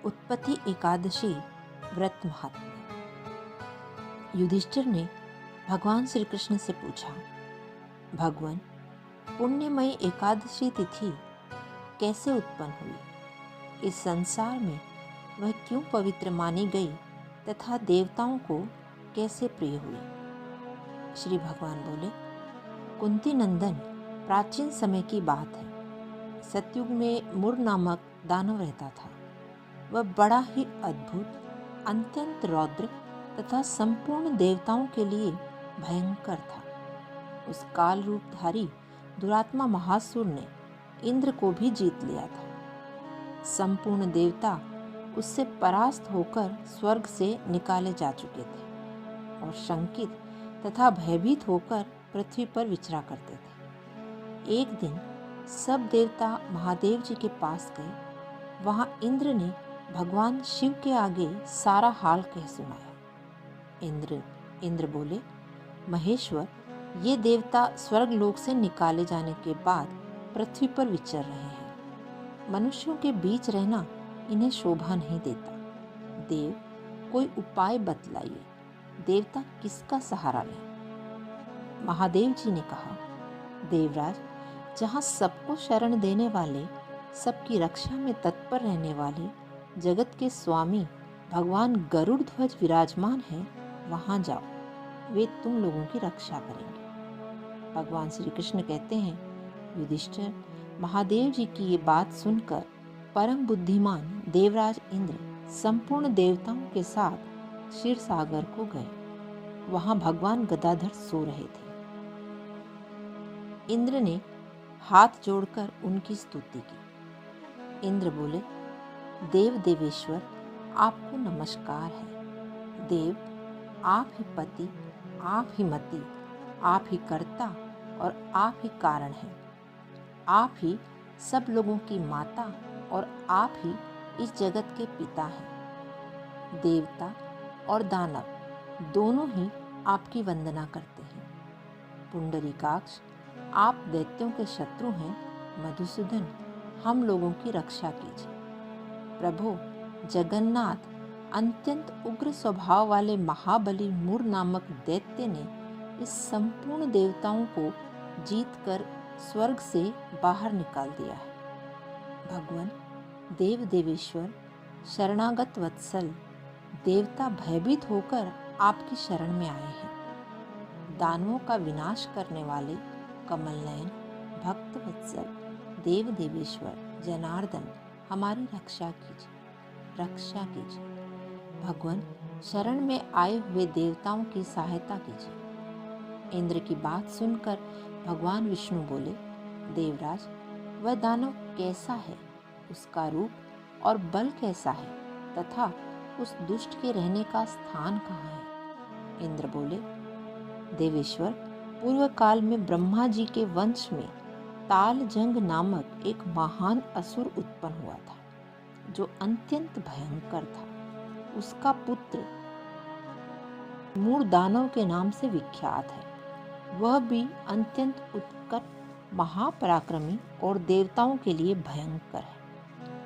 उत्पत्ति एकादशी व्रत महात्म्य। युधिष्ठिर ने भगवान श्री कृष्ण से पूछा, भगवान, पुण्यमयी एकादशी तिथि कैसे उत्पन्न हुई? इस संसार में वह क्यों पवित्र मानी गई तथा देवताओं को कैसे प्रिय हुई? श्री भगवान बोले, कुंती नंदन, प्राचीन समय की बात है। सतयुग में मुर नामक दानव रहता था। वह बड़ा ही अद्भुत, अत्यंत रौद्र तथा संपूर्ण देवताओं के लिए भयंकर था। उस काल रूपधारी दुरात्मा महासुर ने इंद्र को भी जीत लिया था। संपूर्ण देवता उससे परास्त होकर स्वर्ग से निकाले जा चुके थे और शंकित तथा भयभीत होकर पृथ्वी पर विचरा करते थे। एक दिन सब देवता महादेव जी के पास गए। वहां इंद्र ने भगवान शिव के आगे सारा हाल कह सुनाया। इंद्र बोले, महेश्वर, ये देवता स्वर्ग लोक से निकाले जाने के बाद पृथ्वी पर विचर रहे हैं। मनुष्यों के बीच रहना इन्हें शोभा नहीं देता। देव, कोई उपाय बतलाइए। देवता किसका सहारा लें? महादेव जी ने कहा, देवराज, जहाँ सबको शरण देने वाले, सबकी रक्षा में तत्पर रहने वाले जगत के स्वामी भगवान गरुड़ ध्वज विराजमान हैं, वहाँ जाओ। वे तुम लोगों की रक्षा करेंगे। भगवान श्री कृष्ण कहते हैं, युधिष्ठिर, महादेव जी की ये बात सुनकर परम बुद्धिमान देवराज इंद्र संपूर्ण देवताओं के साथ क्षीर सागर को गए। वहां भगवान गदाधर सो रहे थे। इंद्र ने हाथ जोड़कर उनकी स्तुति की। इंद्र बोले, देव देवेश्वर, आपको नमस्कार है। देव, आप ही पति, आप ही मति, आप ही कर्ता और आप ही कारण हैं। आप ही सब लोगों की माता और आप ही इस जगत के पिता हैं। देवता और दानव दोनों ही आपकी वंदना करते हैं। पुंडरीकाक्ष, आप दैत्यों के शत्रु हैं। मधुसूदन, हम लोगों की रक्षा कीजिए। प्रभु जगन्नाथ, अत्यंत उग्र स्वभाव वाले महाबली मुर नामक दैत्य ने इस संपूर्ण देवताओं को जीतकर स्वर्ग से बाहर निकाल दिया है। भगवान देव देवेश्वर, शरणागत वत्सल, देवता भयभीत होकर आपकी शरण में आए हैं। दानवों का विनाश करने वाले कमल नयन, भक्त वत्सल, देव देवेश्वर, जनार्दन, हमारी रक्षा कीजिए, रक्षा कीजिए। भगवान, शरण में आए हुए देवताओं की सहायता कीजिए। इंद्र की बात सुनकर भगवान विष्णु बोले, देवराज, वह दानव कैसा है? उसका रूप और बल कैसा है तथा उस दुष्ट के रहने का स्थान कहाँ है? इंद्र बोले, देवेश्वर, पूर्व काल में ब्रह्मा जी के वंश में तालजंग नामक एक महान असुर उत्पन्न हुआ था, जो अत्यंत भयंकर था। उसका पुत्र मूर दानव के नाम से विख्यात है। वह भी अत्यंत उत्कट, महापराक्रमी और देवताओं के लिए भयंकर है।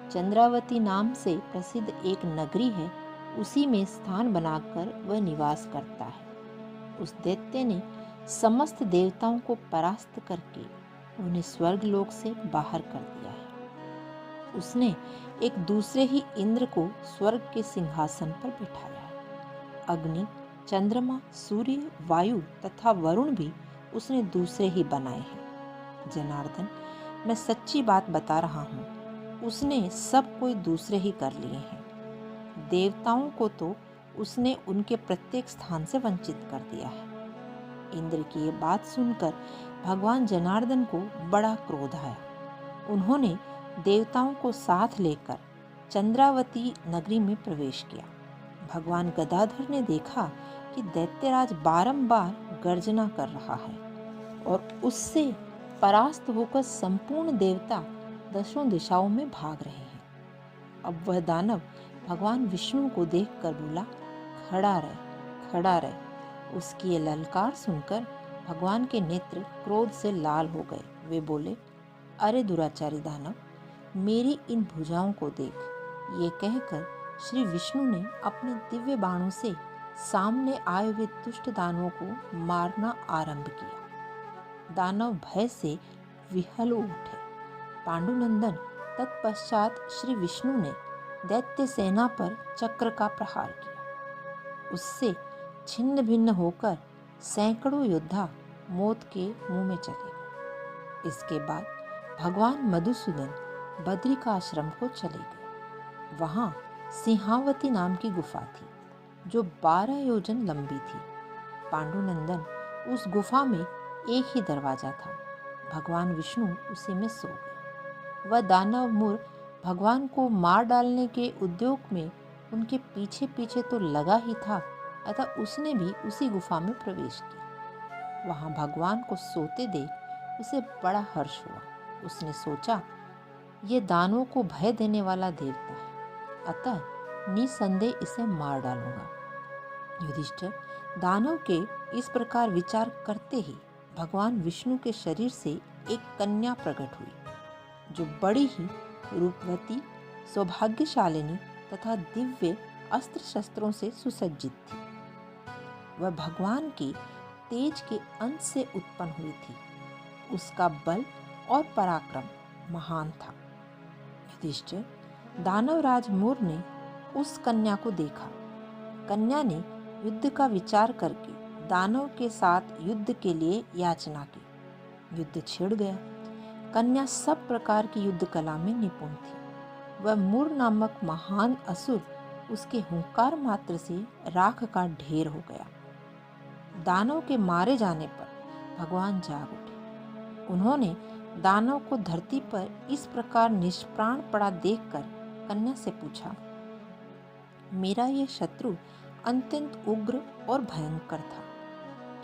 चंद्रावती नाम से प्रसिद्ध एक नगरी है, उसी में स्थान बनाकर वह निवास करता है। उस दैत्य ने समस्त देवताओं को परास्त करके उन्हें स्वर्ग लोक से बाहर कर दिया है। उसने एक दूसरे ही इंद्र को स्वर्ग के सिंहासन पर बिठाया है। अग्नि, चंद्रमा, सूर्य, वायु तथा वरुण भी उसने दूसरे ही बनाए हैं। जनार्दन, मैं सच्ची बात बता रहा हूँ, उसने सब कोई दूसरे ही कर लिए हैं। देवताओं को तो उसने उनके प्रत्येक स्थान से वंचित कर दिया है। इंद्र की ये बात सुनकर भगवान जनार्दन को बड़ा क्रोध आया। उन्होंने देवताओं को साथ लेकर चंद्रावती नगरी में प्रवेश किया। भगवान गदाधर ने देखा कि दैत्यराज बारंबार गर्जना कर रहा है और उससे परास्त होकर संपूर्ण देवता दसों दिशाओं में भाग रहे हैं। अब वह दानव भगवान विष्णु को देखकर बोला, खड़ा रह, खड़ा रह। उसकी ये ललकार सुनकर भगवान के नेत्र क्रोध से लाल हो गए। वे बोले, अरे दुराचारी दानव, मेरी इन भुजाओं को देख, ये कहकर श्री विष्णु ने अपने दिव्य बाणों से सामने आए हुए दुष्ट दानवों को मारना आरंभ किया। दानव भय से विह्वल उठे। पांडुनंदन तत्पश्चात श्री विष्णु ने दैत्य सेना पर चक्र का प्रहार किया। उससे छिन्न भिन्न होकर सैकड़ों योद्धा मौत के मुंह में चले गए। इसके बाद भगवान मधुसूदन बद्रिकाश्रम को चले गए। वहाँ सिंहावती नाम की गुफा थी जो 12 योजन लंबी थी। पांडुनंदन उस गुफा में एक ही दरवाजा था। भगवान विष्णु उसी में सो गए। वह दानव मूर भगवान को मार डालने के उद्योग में उनके पीछे पीछे तो लगा ही था, अतः उसने भी उसी गुफा में प्रवेश किया। वहां भगवान को सोते देख उसे बड़ा हर्ष हुआ। उसने सोचा, ये दानवों को भय देने वाला देवता है, अतः निसंदेह इसे मार डालूंगा। युधिष्ठिर दानव के इस प्रकार विचार करते ही भगवान विष्णु के शरीर से एक कन्या प्रकट हुई जो बड़ी ही रूपवती, सौभाग्यशालिनी तथा दिव्य अस्त्र शस्त्रों से सुसज्जित थी। वह भगवान के तेज के अंश से उत्पन्न हुई थी। उसका बल और पराक्रम महान था। युधिष्ठिर दानवराज मूर ने उस कन्या को देखा। कन्या ने युद्ध का विचार करके दानव के साथ युद्ध के लिए याचना की। युद्ध छिड़ गया। कन्या सब प्रकार की युद्ध कला में निपुण थी। वह मूर नामक महान असुर उसके हुंकार मात्र से राख का ढेर हो गया। दानव के मारे जाने पर भगवान जाग उठे। उन्होंने दानव को धरती पर इस प्रकार निष्प्राण पड़ा देखकर कन्या से पूछा, मेरा ये शत्रु अत्यंत उग्र और भयंकर था,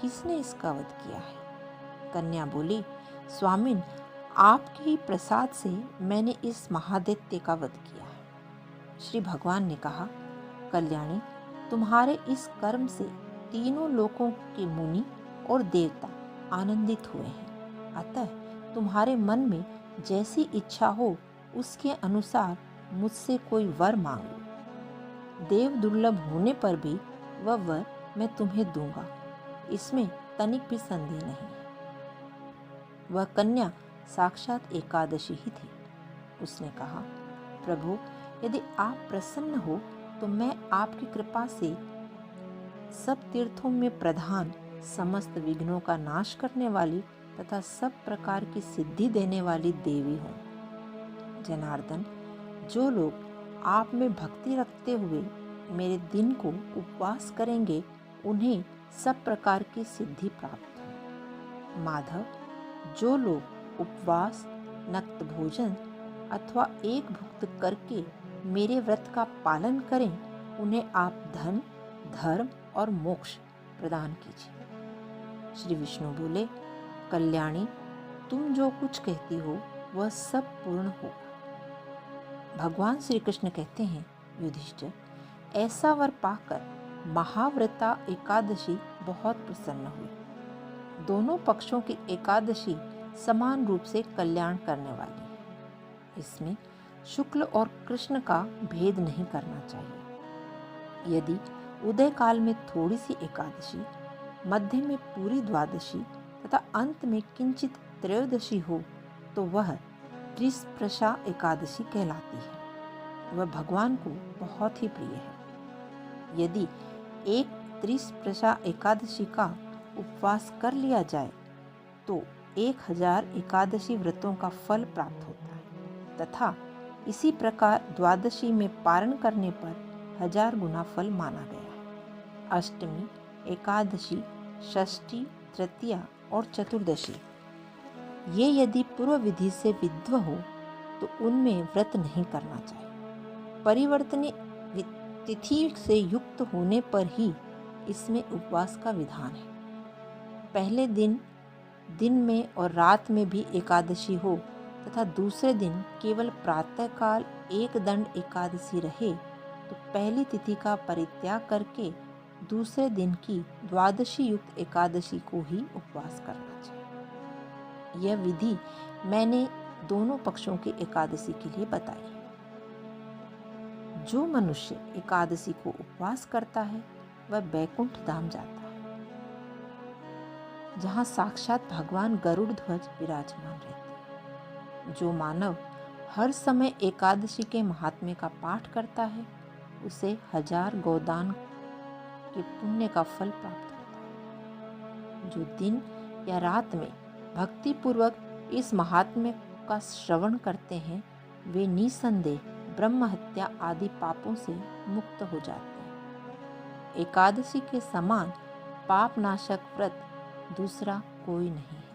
किसने इसका वध किया है? कन्या बोली, स्वामिन, आपके ही प्रसाद से मैंने इस महादैत्य का वध किया है। श्री भगवान ने कहा, कल्याणी, तुम्हारे इस कर्म से तीनों लोकों के मुनि और देवता आनंदित हुए हैं, अतः तुम्हारे मन में जैसी इच्छा हो उसके अनुसार मुझसे कोई वर मांग लो। देव दुर्लभ होने पर भी वह वर मैं तुम्हें दूंगा, इसमें तनिक भी संदेह नहीं। वह कन्या साक्षात एकादशी ही थी। उसने कहा, प्रभु, यदि आप प्रसन्न हो तो मैं आपकी कृपा से सब तीर्थों में प्रधान, समस्त विघ्नों का नाश करने वाली तथा सब प्रकार की सिद्धि देने वाली देवी हूँ। जनार्दन, जो लोग आप में भक्ति रखते हुए मेरे दिन को उपवास करेंगे उन्हें सब प्रकार की सिद्धि प्राप्त हो। माधव, जो लोग उपवास, नक्त भोजन अथवा एक भुक्त करके मेरे व्रत का पालन करें उन्हें आप धन, धर्म और मोक्ष प्रदान कीजिए। श्री विष्णु बोले, कल्याणी, तुम जो कुछ कहती हो वह सब पूर्ण होगा। भगवान श्री कृष्ण कहते हैं, युधिष्ठिर, ऐसा वर पाकर महाव्रता एकादशी बहुत प्रसन्न हुई। दोनों पक्षों की एकादशी समान रूप से कल्याण करने वाली है। इसमें शुक्ल और कृष्ण का भेद नहीं करना चाहिए। यदि उदय काल में थोड़ी सी एकादशी, मध्य में पूरी द्वादशी तथा अंत में किंचित त्रयोदशी हो तो वह त्रिस्प्रशा एकादशी कहलाती है। वह भगवान को बहुत ही प्रिय है। यदि एक त्रिस्प्रशा एकादशी का उपवास कर लिया जाए तो 1000 एकादशी व्रतों का फल प्राप्त होता है तथा इसी प्रकार द्वादशी में पारण करने पर 1000 गुना फल माना गया है। अष्टमी, एकादशी, षष्ठी, तृतीया और चतुर्दशी ये यदि पूर्व विधि से विद्व हो तो उनमें व्रत नहीं करना चाहिए। परिवर्तनीय तिथि से युक्त होने पर ही इसमें उपवास का विधान है। पहले दिन में और रात में भी एकादशी हो तथा दूसरे दिन केवल प्रातःकाल एक दंड एकादशी रहे तो पहली तिथि का परित्याग करके दूसरे दिन की द्वादशी युक्त एकादशी को ही उपवास करना चाहिए। यह विधि मैंने दोनों पक्षों की एकादशी के लिए बताई है। जो मनुष्य एकादशी को उपवास करता है वह बैकुंठ धाम जाता है, जहाँ साक्षात भगवान गरुड़ ध्वज विराजमान रहते हैं। जो मानव हर समय एकादशी के महात्म्य का पाठ करता है उसे 1000 गोदान के पुण्य का फल प्राप्त होता है। जो दिन या रात में भक्ति पूर्वक इस महात्म्य का श्रवण करते हैं वे निसंदेह ब्रह्म हत्या आदि पापों से मुक्त हो जाते हैं। एकादशी के समान पाप नाशक व्रत दूसरा कोई नहीं है।